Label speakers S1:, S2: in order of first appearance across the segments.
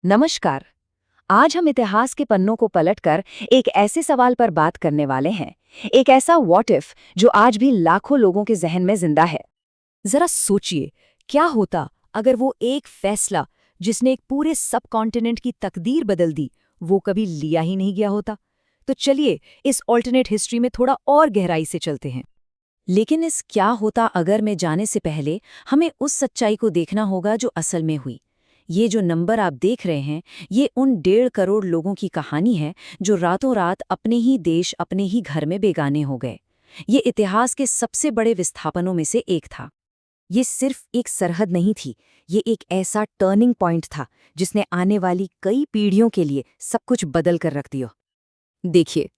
S1: नमस्कार। आज हम इतिहास के पन्नों को पलटकर एक ऐसे सवाल पर बात करने वाले हैं, एक ऐसा व्हाट इफ जो आज भी लाखों लोगों के जहन में जिंदा है।
S2: जरा सोचिए, क्या होता अगर वो एक फैसला जिसने एक पूरे सब कॉन्टिनेंट की तकदीर बदल दी, वो कभी लिया ही नहीं गया होता। तो चलिए इस ऑल्टरनेट हिस्ट्री में थोड़ा और गहराई से चलते हैं।
S1: लेकिन इस क्या होता अगर में जाने से पहले हमें उस सच्चाई को देखना होगा जो असल में हुई। ये जो नंबर आप देख रहे हैं, ये उन 1.5 करोड़ लोगों की कहानी है जो रातों रात अपने ही देश, अपने ही घर में बेगाने हो गए। ये इतिहास के सबसे बड़े विस्थापनों में से एक था।
S2: ये सिर्फ एक सरहद नहीं थी, ये एक ऐसा टर्निंग पॉइंट था जिसने आने वाली कई पीढ़ियों के लिए सब कुछ बदल कर रख दिया। देखिए,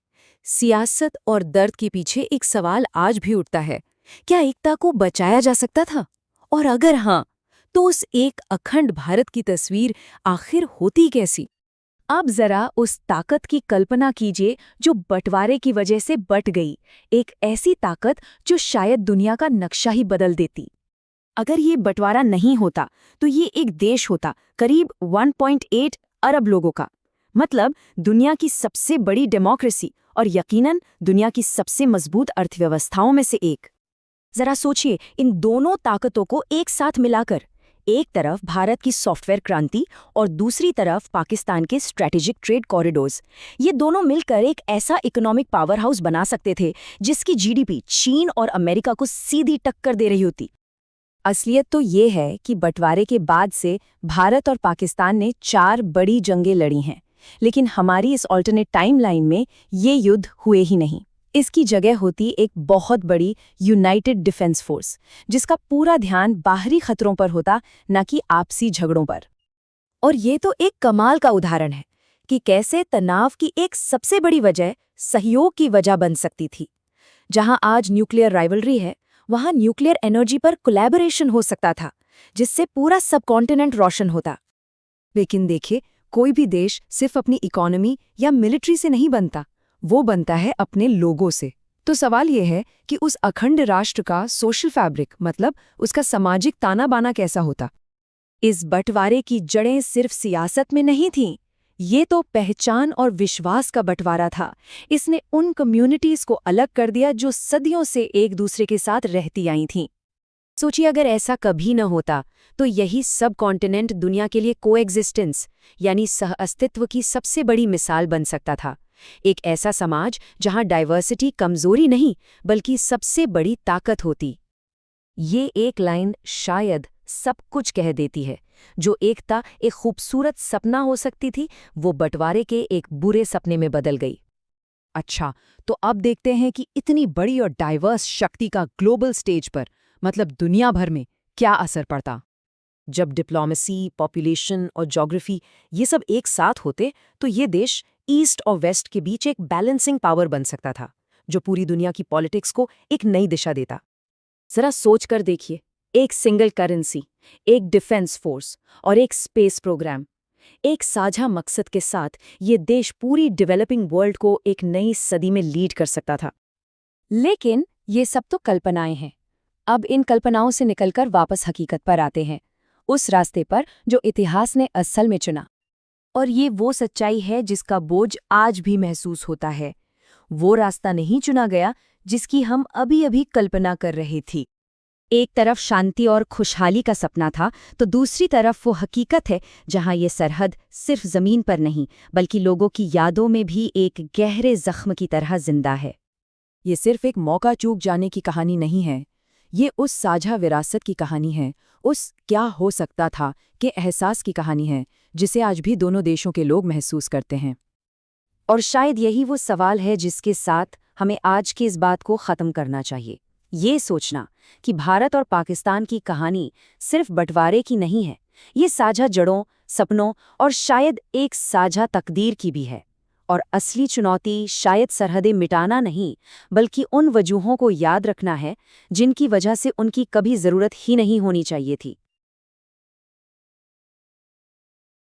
S2: सियासत और दर्द के पीछे एक सवाल आज भी उठता है, क्या एकता को बचाया जा सकता था? और अगर हाँ, तो उस एक अखंड भारत की तस्वीर आखिर होती कैसी? आप जरा उस ताकत की कल्पना कीजिए जो बंटवारे की वजह से बट गई, एक ऐसी ताकत जो शायद दुनिया का नक्शा ही बदल देती। अगर ये बंटवारा नहीं होता तो ये एक देश होता करीब 1.8 अरब लोगों का, मतलब दुनिया की सबसे बड़ी डेमोक्रेसी और यकीनन दुनिया की सबसे मजबूत अर्थव्यवस्थाओं में से एक। जरा सोचिए इन दोनों ताकतों को एक साथ मिलाकर, एक तरफ भारत की सॉफ्टवेयर क्रांति और दूसरी तरफ पाकिस्तान के स्ट्रैटेजिक ट्रेड कॉरिडोर्स। ये दोनों मिलकर एक ऐसा इकोनॉमिक पावर हाउस बना सकते थे जिसकी जीडीपी चीन और अमेरिका को सीधी टक्कर दे रही होती।
S1: असलियत तो ये है कि बंटवारे के बाद से भारत और पाकिस्तान ने 4 बड़ी जंगें लड़ी हैं, लेकिन हमारी इस ऑल्टरनेट टाइमलाइन में ये युद्ध हुए ही नहीं। इसकी जगह होती एक बहुत बड़ी यूनाइटेड डिफेंस फोर्स, जिसका पूरा ध्यान बाहरी खतरों पर होता, न कि आपसी झगड़ों पर।
S2: और ये तो एक कमाल का उदाहरण है कि कैसे तनाव की एक सबसे बड़ी वजह सहयोग की वजह बन सकती थी। जहां आज न्यूक्लियर राइवलरी है, वहां न्यूक्लियर एनर्जी पर कोलैबोरेशन हो सकता था, जिससे पूरा सबकॉन्टिनेंट रोशन होता। लेकिन देखिए, कोई भी देश सिर्फ अपनी इकोनॉमी या मिलिट्री से नहीं बनता, वो बनता है अपने लोगों से। तो सवाल ये है कि उस अखंड राष्ट्र का सोशल फैब्रिक, मतलब उसका सामाजिक ताना बाना कैसा होता।
S1: इस बंटवारे की जड़ें सिर्फ सियासत में नहीं थीं, ये तो पहचान और विश्वास का बंटवारा था। इसने उन कम्युनिटीज को अलग कर दिया जो सदियों से एक दूसरे के साथ रहती आई थीं। सोचिए, अगर ऐसा कभी न होता तो यही सब कॉन्टिनेंट दुनिया के लिए कोएग्जिस्टेंस यानी सहअस्तित्व की सबसे बड़ी मिसाल बन सकता था। एक ऐसा समाज जहां डाइवर्सिटी कमजोरी नहीं बल्कि सबसे बड़ी ताकत होती। ये एक लाइन शायद सब कुछ कह देती है। जो एकता एक खूबसूरत सपना हो सकती थी, वो बंटवारे के एक बुरे सपने में बदल गई।
S2: अच्छा, तो अब देखते हैं कि इतनी बड़ी और डाइवर्स शक्ति का ग्लोबल स्टेज पर, मतलब दुनिया भर में, क्या असर पड़ता। जब डिप्लोमेसी, पॉपुलेशन और ज्योग्राफी ये सब एक साथ होते, तो ये देश ईस्ट और वेस्ट के बीच एक बैलेंसिंग पावर बन सकता था, जो पूरी दुनिया की पॉलिटिक्स को एक नई दिशा देता।
S1: जरा सोच कर देखिए, एक सिंगल करेंसी, एक डिफेंस फोर्स और एक स्पेस प्रोग्राम, एक साझा मकसद के साथ ये देश पूरी डेवलपिंग वर्ल्ड को एक नई सदी में लीड कर सकता था। लेकिन ये सब तो कल्पनाएं हैं। अब इन कल्पनाओं से निकलकर वापस हकीकत पर आते हैं, उस रास्ते पर जो इतिहास ने असल में चुना।
S2: और ये वो सच्चाई है जिसका बोझ आज भी महसूस होता है। वो रास्ता नहीं चुना गया जिसकी हम अभी अभी कल्पना कर रहे थी।
S1: एक तरफ शांति और खुशहाली का सपना था, तो दूसरी तरफ वो हकीकत है जहां ये सरहद सिर्फ जमीन पर नहीं बल्कि लोगों की यादों में भी एक गहरे जख्म की तरह जिंदा है।
S2: ये सिर्फ एक मौका चूक जाने की कहानी नहीं है, ये उस साझा विरासत की कहानी है, उस क्या हो सकता था के एहसास की कहानी है, जिसे आज भी दोनों देशों के लोग महसूस करते हैं।
S1: और शायद यही वो सवाल है जिसके साथ हमें आज की इस बात को ख़त्म करना चाहिए। ये सोचना कि भारत और पाकिस्तान की कहानी सिर्फ बंटवारे की नहीं है, ये साझा जड़ों, सपनों और शायद एक साझा तकदीर की भी है। और असली चुनौती शायद सरहदें मिटाना नहीं, बल्कि उन वजूहों को याद रखना है जिनकी वजह से उनकी कभी ज़रूरत ही नहीं होनी चाहिए थी।